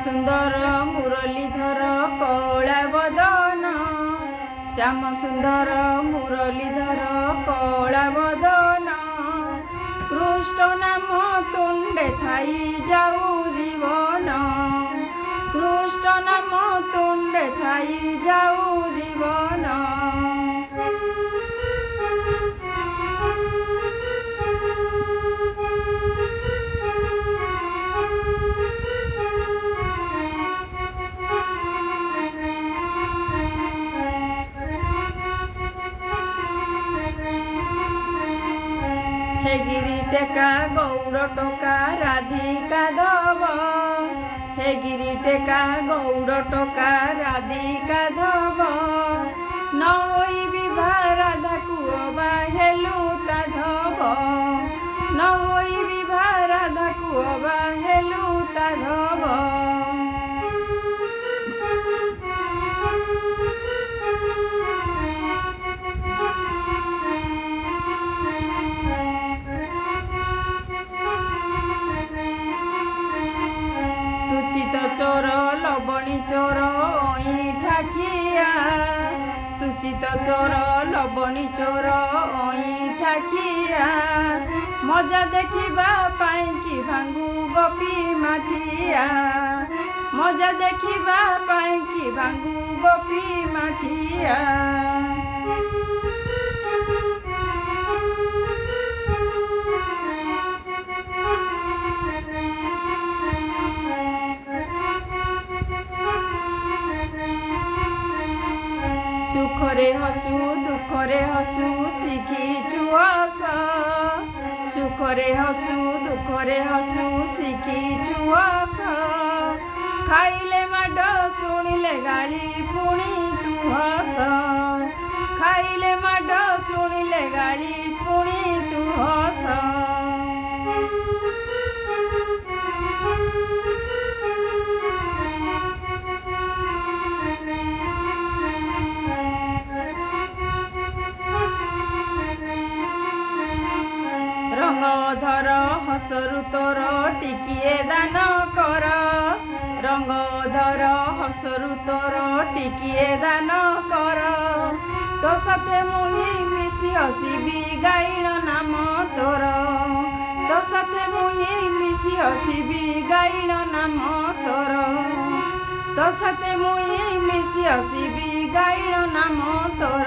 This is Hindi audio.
सुंदर मुरलीधर कौला बदन, श्याम सुंदर मुरलीधर कौला बदन, कृष्ण नाम तुंडे थाई जाऊ जीवन, कृष्ण नाम तुंडे थाई जाऊ जीवन। हे गिरी टेका गौड़ टोका राधिका धब, हे गिरी टेका गौड़ टोका राधिका धब, न होइबि भा राधा कुअबा हेलु ता धब, न होइबि भा राधा कुअबा हेलु ता धब। तुचित चोर लबणी चोर ठाकिया, तुचित चोर लबणी चोर ठाकिया, मजा देखिबा पाई कि भांगू गोपी माठिया, मजा देखिबा पाई कि भांगू गोपी माठिया। सुखरे हसु दुखरे हसु शिखिचु हस, सुखरे हसु दुखरे हसु शिखिचु हस, खाइले माड शुणिले गाली पुणी तू हस, खाइले माड शुणिले गाली पुणी तू हस। रंगधर हसरु तोर टिकिए दान कर, रंगधर हसरु तोर टिकिए दान कर, तो साथे मुही मिसी हसिबी गाइण नाम तोर, तो साथे मुही मिसी हसिबी गाइण नाम तोर, तो साथे मुही मिसी हसिबी गाइण नाम तोर।